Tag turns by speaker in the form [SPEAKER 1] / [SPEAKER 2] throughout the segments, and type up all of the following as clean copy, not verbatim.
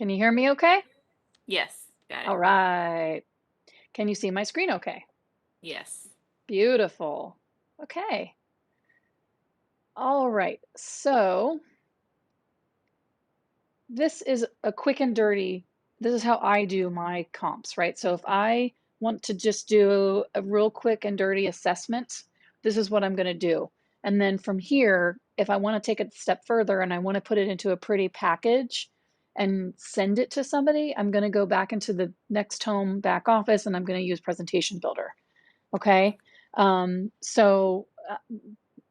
[SPEAKER 1] Can you hear me okay?
[SPEAKER 2] Yes, got it.
[SPEAKER 1] All right. Can you see my screen okay?
[SPEAKER 2] Yes.
[SPEAKER 1] Beautiful. Okay. All right. So this is a quick and dirty. This is how I do my comps, right? So if I want to just do a real quick and dirty assessment, this is what I'm going to do. And then from here, if I want to take it a step further and I want to put it into a pretty package and send it to somebody, I'm going to go back into the Next Home back office and I'm going to use Presentation Builder. Okay. So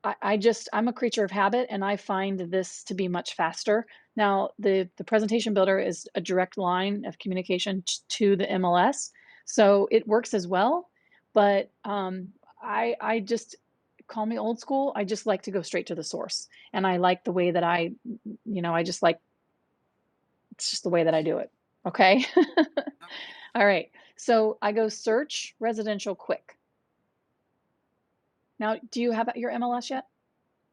[SPEAKER 1] I'm a creature of habit and I find this to be much faster. Now, the presentation builder is a direct line of communication to the MLS. So it works as well, but I just call me old school. I just like to go straight to the source. And I like the way that I just like, it's just the way that I do it. Okay.
[SPEAKER 2] Okay.
[SPEAKER 1] All right. So I go search residential quick. Now, do you have your MLS yet?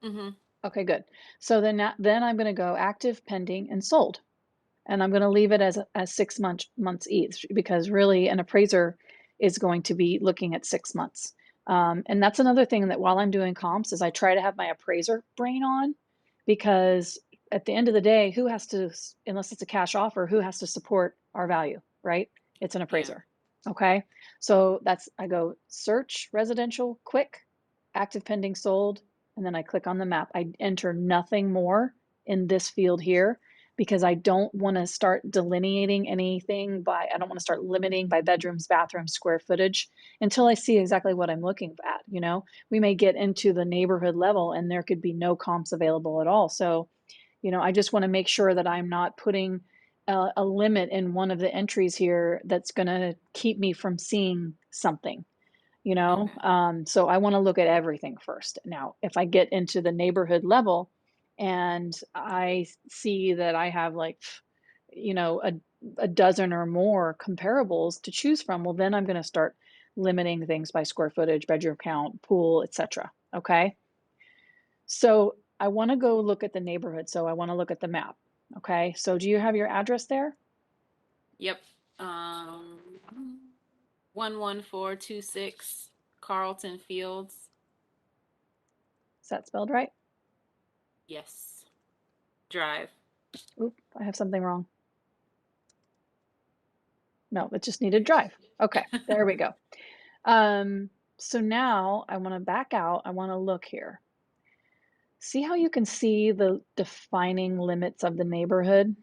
[SPEAKER 2] Mm-hmm.
[SPEAKER 1] Okay, good. So then I'm going to go active, pending, and sold, and I'm going to leave it as 6 months each because really an appraiser is going to be looking at 6 months. And that's another thing that while I'm doing comps is I try to have my appraiser brain on because at the end of the day, who has to, unless it's a cash offer, who has to support our value, right? It's an
[SPEAKER 2] Yeah.
[SPEAKER 1] appraiser. Okay. So I go search residential quick, active, pending, sold, and then I click on the map. I enter nothing more in this field here because I don't want to start delineating anything I don't want to start limiting by bedrooms, bathrooms, square footage until I see exactly what I'm looking at. We may get into the neighborhood level and there could be no comps available at all. So, I just want to make sure that I'm not putting a limit in one of the entries here that's going to keep me from seeing something.
[SPEAKER 2] Okay.
[SPEAKER 1] So I want to look at everything first. Now, if I get into the neighborhood level and I see that I have like, you know, a, a dozen or more comparables to choose from, well, then I'm going to start limiting things by square footage, bedroom count, pool, etc. Okay. So I want to go look at the neighborhood. So I want to look at the map. Okay. So do you have your address there?
[SPEAKER 2] Yep. Um, 11426 Carlton Fields.
[SPEAKER 1] Is that spelled right?
[SPEAKER 2] Yes. Drive.
[SPEAKER 1] Oop, I have something wrong. No, it just needed drive. Okay, there we go. So now I want to back out. I want to look here. See how you can see the defining limits of the neighborhood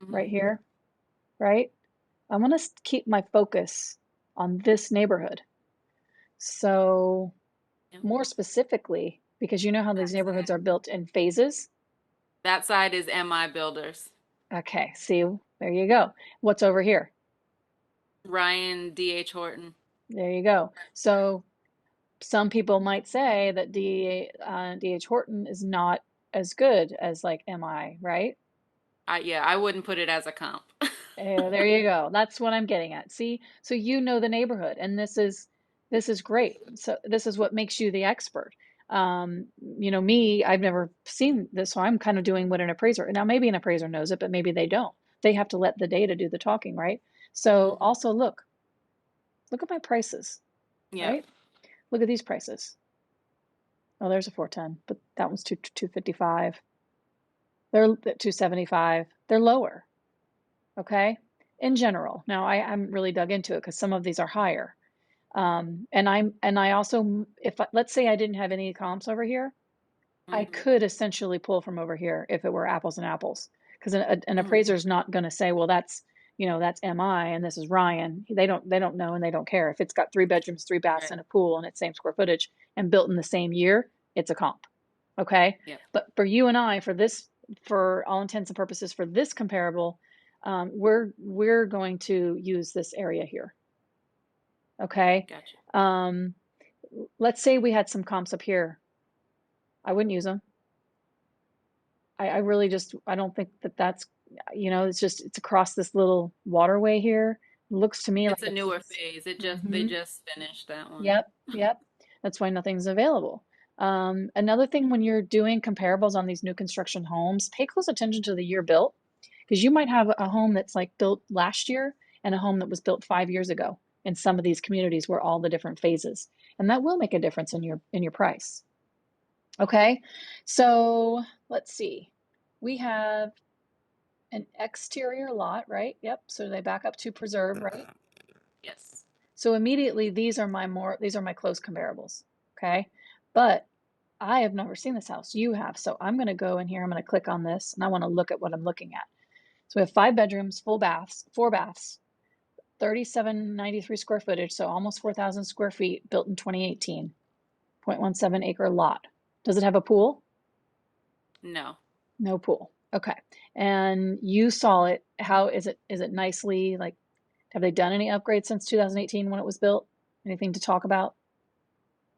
[SPEAKER 1] right
[SPEAKER 2] Mm-hmm.
[SPEAKER 1] here, right? I want to keep my focus on this neighborhood. So
[SPEAKER 2] Yep.
[SPEAKER 1] more specifically, because you know how these
[SPEAKER 2] That
[SPEAKER 1] neighborhoods
[SPEAKER 2] side.
[SPEAKER 1] are built in phases.
[SPEAKER 2] That side is MI Builders.
[SPEAKER 1] Okay, see, there you go. What's over here?
[SPEAKER 2] Ryan D.H. Horton.
[SPEAKER 1] There you go. So some people might say that DH Horton is not as good as like MI, right?
[SPEAKER 2] Yeah, I wouldn't put it as a comp.
[SPEAKER 1] There you go. That's what I'm getting at. See, so you know the neighborhood, and this is great. So this is what makes you the expert. Me, I've never seen this, so I'm kind of doing what an appraiser. Now, maybe an appraiser knows it, but maybe they don't. They have to let the data do the talking, right? So
[SPEAKER 2] Mm-hmm.
[SPEAKER 1] also look at my prices,
[SPEAKER 2] Yep.
[SPEAKER 1] right? Look at these prices. Oh, there's a 410, but that one's 255. They're 275. They're lower, okay? In general. Now I'm really dug into it because some of these are higher. And I also, if let's say I didn't have any comps over here, I
[SPEAKER 2] Mm-hmm.
[SPEAKER 1] could essentially pull from over here if it were apples and apples. Because an
[SPEAKER 2] Mm-hmm.
[SPEAKER 1] appraiser is not going to say, well, that's MI and this is Ryan. They don't know and they don't care. If it's got 3 bedrooms, 3 baths,
[SPEAKER 2] Right.
[SPEAKER 1] and a pool and it's same square footage and built in the same year, it's a comp. Okay.
[SPEAKER 2] Yep.
[SPEAKER 1] But for you and I, for all intents and purposes, for this comparable, we're going to use this area here. Okay.
[SPEAKER 2] Gotcha.
[SPEAKER 1] Um, let's say we had some comps up here. I wouldn't use them. I really just I don't think that's it's across this little waterway here. It looks to me like
[SPEAKER 2] It's a
[SPEAKER 1] it's
[SPEAKER 2] newer phase. They
[SPEAKER 1] hmm
[SPEAKER 2] just finished that one.
[SPEAKER 1] Yep, yep. That's why nothing's available. Another thing when you're doing comparables on these new construction homes, pay close attention to the year built Because you might have a home that's like built last year and a home that was built 5 years ago in some of these communities where all the different phases. And that will make a difference in your price. Okay, so let's see. We have an exterior lot, right? Yep. So they back up to preserve, right?
[SPEAKER 2] Yes.
[SPEAKER 1] So immediately these are my close comparables. Okay. But I have never seen this house. You have. So I'm going to go in here. I'm going to click on this and I want to look at what I'm looking at. So we have 5 bedrooms, full baths, 4 baths, 3793 square footage. So almost 4,000 square feet, built in 2018, 0.17 acre lot. Does it have a pool?
[SPEAKER 2] No.
[SPEAKER 1] No pool. Okay. And you saw it. How is it? Is it nicely like, have they done any upgrades since 2018 when it was built? Anything to talk about?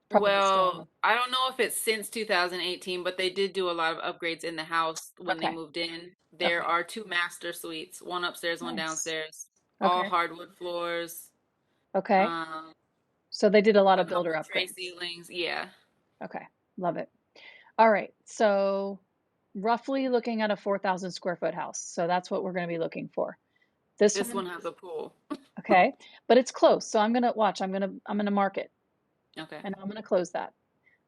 [SPEAKER 1] Probably
[SPEAKER 2] Well,
[SPEAKER 1] still.
[SPEAKER 2] I don't know if it's since 2018, but they did do a lot of upgrades in the house when they
[SPEAKER 1] Okay.
[SPEAKER 2] moved in. There
[SPEAKER 1] Okay.
[SPEAKER 2] are two master suites, one upstairs, one
[SPEAKER 1] Nice.
[SPEAKER 2] downstairs, all
[SPEAKER 1] Okay.
[SPEAKER 2] hardwood floors,
[SPEAKER 1] Okay.
[SPEAKER 2] um,
[SPEAKER 1] So they did a lot
[SPEAKER 2] a
[SPEAKER 1] of
[SPEAKER 2] couple
[SPEAKER 1] builder
[SPEAKER 2] tray
[SPEAKER 1] upgrades.
[SPEAKER 2] ceilings. Yeah.
[SPEAKER 1] Okay. Love it. All right. So roughly looking at a 4,000 square foot house. So that's what we're going to be looking for. This
[SPEAKER 2] This
[SPEAKER 1] one,
[SPEAKER 2] one has a pool.
[SPEAKER 1] okay, but it's close. So I'm going to watch. I'm going to mark it
[SPEAKER 2] Okay.
[SPEAKER 1] and I'm going to close that.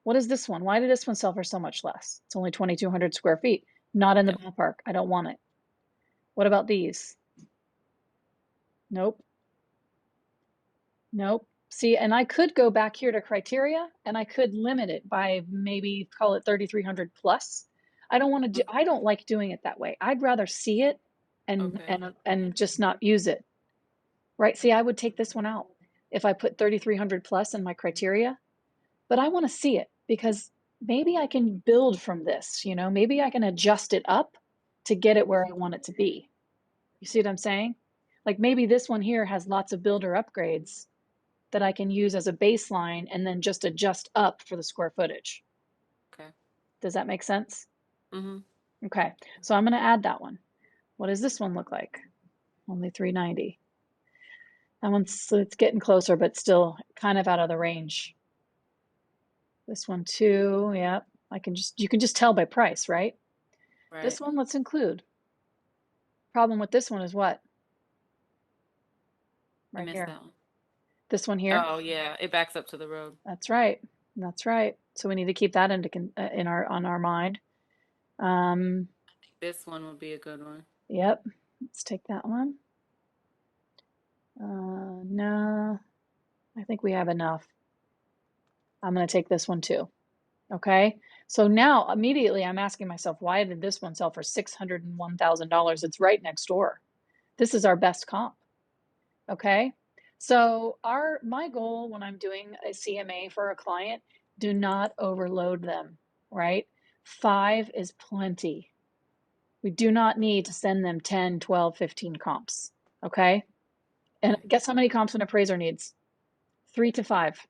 [SPEAKER 1] What is this one? Why did this one sell for so much less? It's only 2,200 square feet. Not in the
[SPEAKER 2] Yep.
[SPEAKER 1] ballpark. I don't want it. What about these? Nope. Nope. See, and I could go back here to criteria and I could limit it by maybe call it 3,300 plus. I don't like doing it that way. I'd rather see it
[SPEAKER 2] Okay.
[SPEAKER 1] and just not use it. Right? See, I would take this one out if I put 3,300 plus in my criteria, but I want to see it because maybe I can build from this, maybe I can adjust it up to get it where I want it to be. You see what I'm saying? Like maybe this one here has lots of builder upgrades that I can use as a baseline and then just adjust up for the square footage.
[SPEAKER 2] Okay.
[SPEAKER 1] Does that make sense?
[SPEAKER 2] Mm-hmm.
[SPEAKER 1] Okay, so I'm going to add that one. What does this one look like? Only 390. That one's it's getting closer, but still kind of out of the range. This one too, yeah. You can just tell by price, right? This
[SPEAKER 2] Right.
[SPEAKER 1] one, let's include. Problem with this one is what?
[SPEAKER 2] I
[SPEAKER 1] Right
[SPEAKER 2] missed
[SPEAKER 1] here.
[SPEAKER 2] that one.
[SPEAKER 1] This one here.
[SPEAKER 2] Oh yeah, it backs up to the road.
[SPEAKER 1] That's right. That's right. So we need to keep that in our on our mind. Um,
[SPEAKER 2] This one would be a good one.
[SPEAKER 1] yep. Let's take that one. No, I think we have enough. I'm going to take this one too. Okay. So now immediately I'm asking myself, why did this one sell for $601,000? It's right next door. This is our best comp. Okay. So my goal when I'm doing a CMA for a client, do not overload them, right? 5 is plenty. We do not need to send them 10, 12, 15 comps. Okay. And
[SPEAKER 2] Okay.
[SPEAKER 1] guess how many comps an appraiser needs? 3 to 5.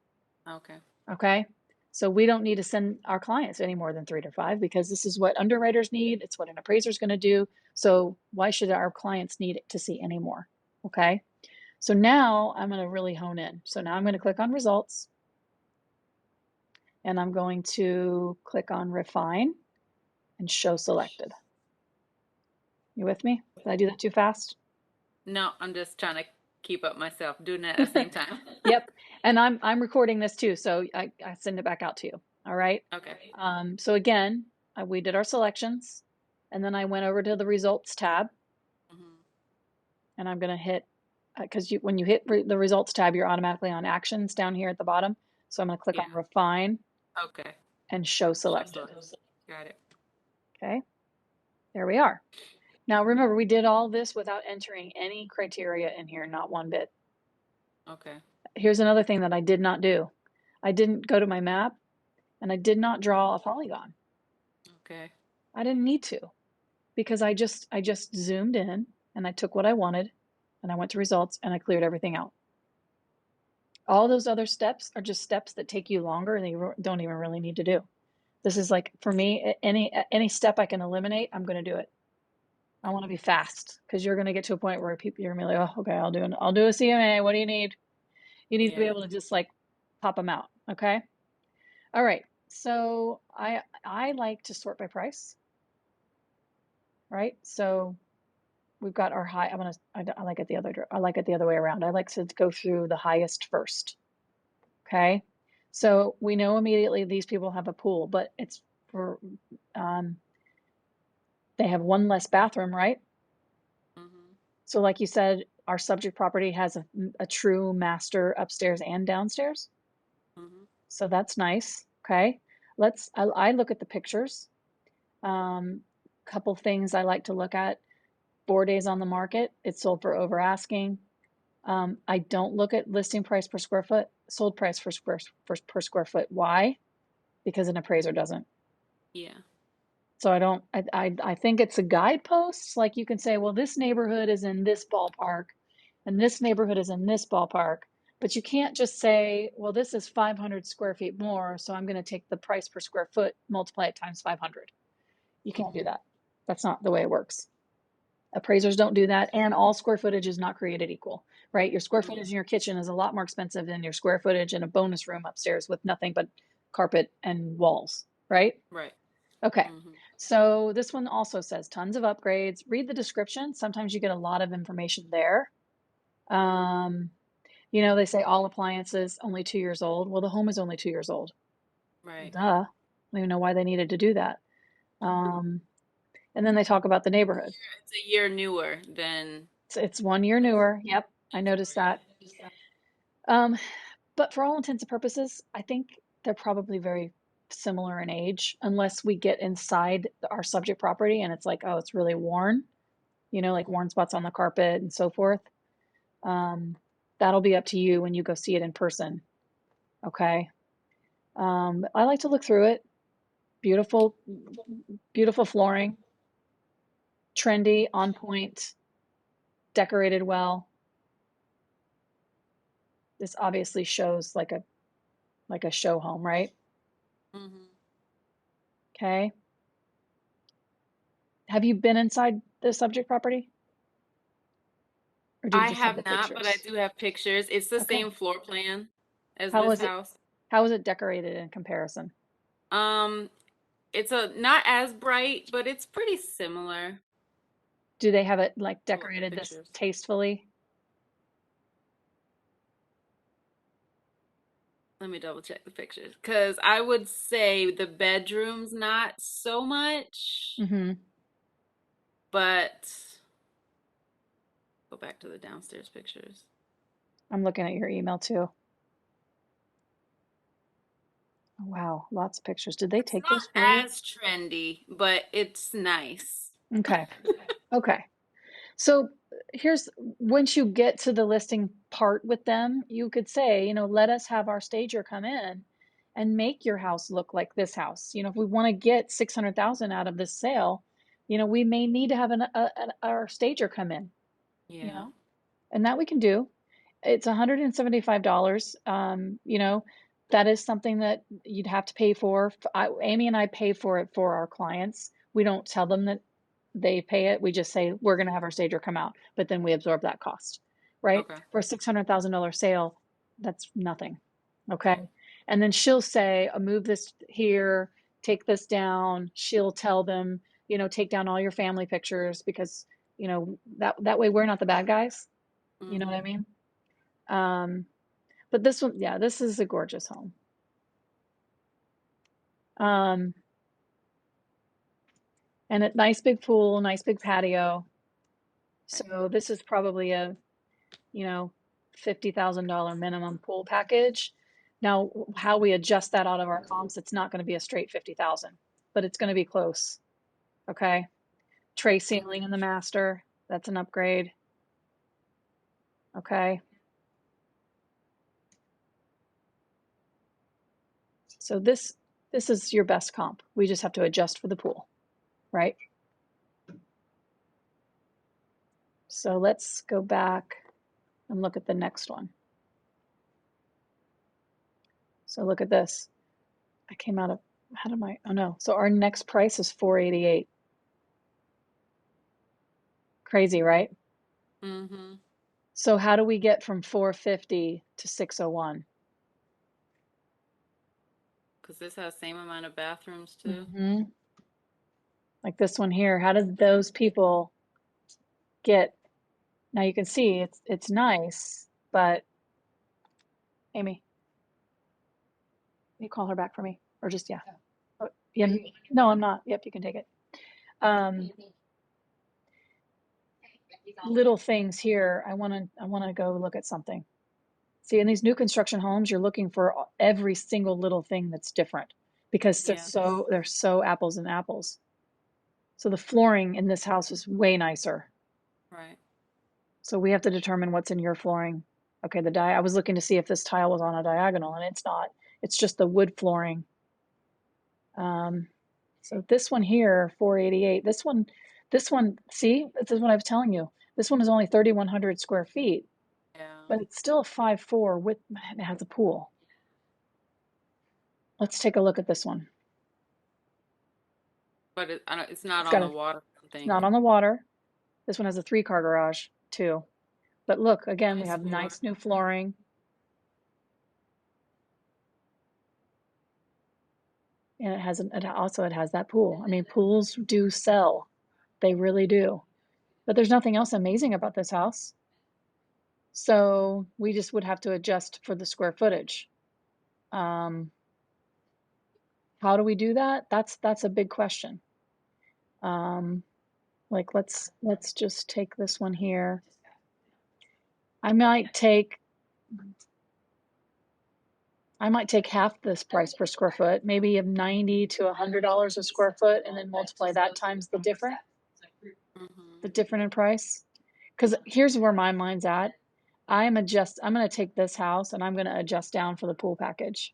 [SPEAKER 2] Okay.
[SPEAKER 1] Okay. So we don't need to send our clients any more than 3 to 5 because this is what underwriters need. It's what an appraiser is going to do. So why should our clients need to see any more? Okay. So now I'm going to really hone in. So now I'm going to click on results and I'm going to click on refine and show selected. You with me? Did I do that too fast?
[SPEAKER 2] No, I'm just trying to keep up myself, doing that at the same time.
[SPEAKER 1] Yep. And I'm recording this too, so I send it back out to you. All right.
[SPEAKER 2] Okay.
[SPEAKER 1] So again, we did our selections, and then I went over to the results tab,
[SPEAKER 2] Hmm.
[SPEAKER 1] and I'm gonna hit because when you hit the results tab, you're automatically on actions down here at the bottom. So I'm gonna click
[SPEAKER 2] Yeah.
[SPEAKER 1] on refine
[SPEAKER 2] Okay.
[SPEAKER 1] and show
[SPEAKER 2] Show
[SPEAKER 1] selected.
[SPEAKER 2] select. Got it.
[SPEAKER 1] Okay, there we are. Now remember, we did all this without entering any criteria in here, not one bit.
[SPEAKER 2] Okay.
[SPEAKER 1] Here's another thing that I did not do. I didn't go to my map and I did not draw a polygon.
[SPEAKER 2] Okay.
[SPEAKER 1] I didn't need to because I just zoomed in and I took what I wanted and I went to results and I cleared everything out. All those other steps are just steps that take you longer and you don't even really need to do. This is like for me, any step I can eliminate, I'm going to do it. I want to be fast because you're going to get to a point where you're going to be like, oh, okay, I'll do a CMA. What do you need? You need to be
[SPEAKER 2] Yeah.
[SPEAKER 1] able to just like pop them out. Okay. All right. So I like to sort by price, right? So we've got our high. I like it the I like it the other way around. I like to go through the highest first. Okay. So we know immediately these people have a pool, but it's for, um, they have one less bathroom, right?
[SPEAKER 2] Mm-hmm.
[SPEAKER 1] So like you said, our subject property has a true master upstairs and downstairs.
[SPEAKER 2] Mm-hmm.
[SPEAKER 1] So that's nice. Okay. I look at the pictures. Couple things I like to look at. 4 days on the market. It's sold for over asking. I don't look at listing price per square foot, sold price per square foot. Why? Because an appraiser doesn't.
[SPEAKER 2] Yeah.
[SPEAKER 1] So I don't, I think it's a guidepost. Like you can say, well, this neighborhood is in this ballpark and this neighborhood is in this ballpark. But you can't just say, well, this is 500 square feet more, so I'm going to take the price per square foot, multiply it times 500. You can't do
[SPEAKER 2] Mm-hmm.
[SPEAKER 1] that. That's not the way it works. Appraisers don't do that, and all square footage is not created equal, right? Your square
[SPEAKER 2] Mm-hmm.
[SPEAKER 1] footage in your kitchen is a lot more expensive than your square footage in a bonus room upstairs with nothing but carpet and walls, right?
[SPEAKER 2] Right.
[SPEAKER 1] Okay.
[SPEAKER 2] Mm-hmm.
[SPEAKER 1] So this one also says tons of upgrades. Read the description. Sometimes you get a lot of information there. Um, they say all appliances only 2 years old. Well, the home is only 2 years old.
[SPEAKER 2] Right.
[SPEAKER 1] Duh. I don't even know why they needed to do that. Um, and then they talk about the neighborhood.
[SPEAKER 2] It's a year newer than
[SPEAKER 1] It's 1 year newer. Yep, I noticed that. Um, but for all intents and purposes, I think they're probably very similar in age, unless we get inside our subject property and it's like, oh, it's really worn, like worn spots on the carpet and so forth. Um, that'll be up to you when you go see it in person. Okay. I like to look through it. Beautiful, beautiful flooring, trendy, on point, decorated well. This obviously shows like a show home, right?
[SPEAKER 2] Mm-hmm.
[SPEAKER 1] Okay. Have you been inside the subject property or do you
[SPEAKER 2] I
[SPEAKER 1] just have
[SPEAKER 2] have
[SPEAKER 1] the
[SPEAKER 2] not, but I
[SPEAKER 1] pictures?
[SPEAKER 2] do have pictures. It's the
[SPEAKER 1] Okay.
[SPEAKER 2] same floor plan as
[SPEAKER 1] How
[SPEAKER 2] this
[SPEAKER 1] is it?
[SPEAKER 2] house.
[SPEAKER 1] How is it decorated in comparison?
[SPEAKER 2] Um, it's a not as bright, but it's pretty similar
[SPEAKER 1] Do they have it like
[SPEAKER 2] to the
[SPEAKER 1] decorated this
[SPEAKER 2] pictures.
[SPEAKER 1] tastefully?
[SPEAKER 2] Let me double check the pictures because I would say the bedroom's not so much,
[SPEAKER 1] Mm-hmm.
[SPEAKER 2] but go back to the downstairs pictures.
[SPEAKER 1] I'm looking at your email too. Oh, wow, lots of pictures. Did they
[SPEAKER 2] It's
[SPEAKER 1] take those for
[SPEAKER 2] not
[SPEAKER 1] you?
[SPEAKER 2] as trendy, but it's nice.
[SPEAKER 1] Okay. Okay. So here's once you get to the listing part with them, you could say, let us have our stager come in and make your house look like this house. If we want to get 600,000 out of this sale, we may need to have our stager come in, you
[SPEAKER 2] Yeah.
[SPEAKER 1] know, and that we can do. It's $175. That is something that you'd have to pay for. Amy and I pay for it for our clients. We don't tell them that they pay it. We just say we're going to have our stager come out, but then we absorb that cost, right?
[SPEAKER 2] Okay.
[SPEAKER 1] For a $600,000 sale, that's nothing. Okay.
[SPEAKER 2] Right.
[SPEAKER 1] And then she'll say, move this here, take this down. She'll tell them, take down all your family pictures because, that way we're not the bad guys. You know what I
[SPEAKER 2] Mm-hmm.
[SPEAKER 1] mean? Um, but this one, yeah, this is a gorgeous home. Um, and a nice big pool, nice big patio.
[SPEAKER 2] Right.
[SPEAKER 1] So this is probably a, you know, $50,000 minimum pool package. Now, how we adjust that out of our comps, it's not going to be a straight 50,000, but it's going to be close. Okay. Tray ceiling in the
[SPEAKER 2] Mm-hmm.
[SPEAKER 1] master, that's an upgrade. Okay. So this is your best comp. We just have to adjust for the pool, right? So let's go back and look at the next one. So look at this. I came out of, how did my, oh no. So our next price is 488. Crazy, right?
[SPEAKER 2] Mm-hmm.
[SPEAKER 1] So how do we get from 450 to 601?
[SPEAKER 2] Because this has same amount of bathrooms too.
[SPEAKER 1] Mm-hmm. Like this one here. How did those people get, now you can see it's nice, but Amy, you call her back for me, or just, yeah. Oh, yeah, no, I'm not. Yep, you can take it. Um, little things here. I want to go look at something. See, in these new construction homes, you're looking for every single little thing that's different because they're
[SPEAKER 2] Yeah,
[SPEAKER 1] so apples and apples. So the flooring in this house is way nicer.
[SPEAKER 2] right.
[SPEAKER 1] So we have to determine what's in your flooring. Okay, I was looking to see if this tile was on a diagonal, and it's not. It's just the wood flooring. Um, so this one here, 488. This one, see, this is what I was telling you. This one is only 3,100 square feet,
[SPEAKER 2] Yeah.
[SPEAKER 1] but it's still a 5.4 with, it has a pool. Let's take a look at this one.
[SPEAKER 2] But I don't, it's not
[SPEAKER 1] It's
[SPEAKER 2] on
[SPEAKER 1] got
[SPEAKER 2] the
[SPEAKER 1] a,
[SPEAKER 2] water, I don't
[SPEAKER 1] it's
[SPEAKER 2] think.
[SPEAKER 1] not on the water. This one has a 3-car garage too. But look, again, we
[SPEAKER 2] Nice
[SPEAKER 1] have
[SPEAKER 2] floor.
[SPEAKER 1] nice new flooring. And it has that pool. I mean, pools do sell. They really do. But there's nothing else amazing about this house. So we just would have to adjust for the square footage. Um, how do we do that? That's a big question. Um, like let's just take this one here. I might take I might take half this price per square foot, maybe of $90 to $100 a square foot, and then multiply that times
[SPEAKER 2] Hmm.
[SPEAKER 1] the different in price. Because here's where my mind's at. I'm going to take this house and I'm going to adjust down for the pool package.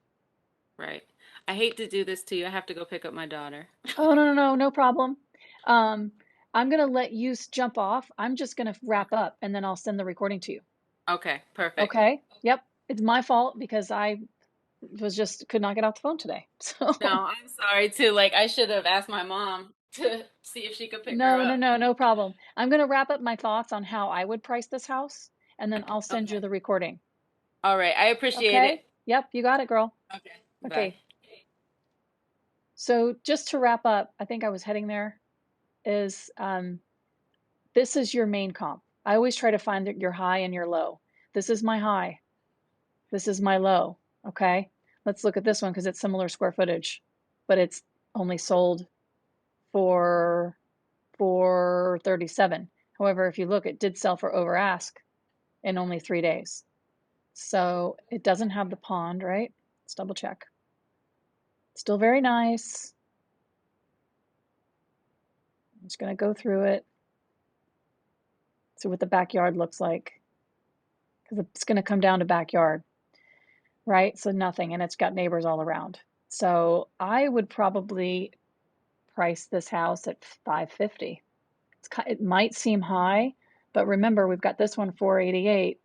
[SPEAKER 2] Right. I hate to do this to you. I have to go pick up my daughter.
[SPEAKER 1] Oh, no, no, no, no problem. Um, I'm going to let you jump off. I'm just going to wrap
[SPEAKER 2] Okay.
[SPEAKER 1] up and then I'll send the recording to you.
[SPEAKER 2] Okay, perfect.
[SPEAKER 1] Okay? Yep. It's my fault because I could not get off the phone today. So,
[SPEAKER 2] No, I'm sorry too. Like I should have asked my mom to see if she could pick her
[SPEAKER 1] no, no,
[SPEAKER 2] up.
[SPEAKER 1] no, no problem. I'm going to wrap up my thoughts on how I would price this house and then I'll send you
[SPEAKER 2] Okay.
[SPEAKER 1] the recording.
[SPEAKER 2] All right. I appreciate
[SPEAKER 1] Okay?
[SPEAKER 2] it.
[SPEAKER 1] Yep, you got it, girl.
[SPEAKER 2] Okay. Bye.
[SPEAKER 1] Okay. So just to wrap up, I think I was heading there is this is your main comp. I always try to find your high and your low. This is my high. This is my low. Okay. Let's look at this one because it's similar square footage, but it's only sold for 437. However, if you look, it did sell for over ask in only 3 days. So it doesn't have the pond, right? Let's double check. Still very nice. I'm just going to go through it, see what the backyard looks like because it's going to come down to backyard, right? So nothing, and it's got neighbors all around. So I would probably price this house at 550. It might seem high, but remember we've got this one 488,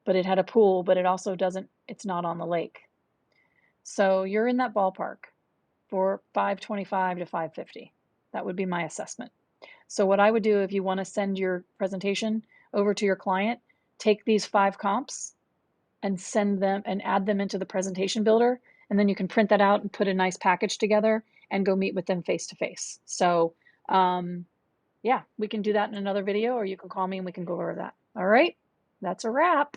[SPEAKER 1] but it had a pool, but it also doesn't, it's not on the lake. So you're in that ballpark for 525 to 550. That would be my assessment. So what I would do if you want to send your presentation over to your client, take these 5 comps and send them and add them into the presentation builder. And then you can print that out and put a nice package together and go meet with them face to face. So, yeah, we can do that in another video, or you can call me and we can go over that. All right, that's a wrap.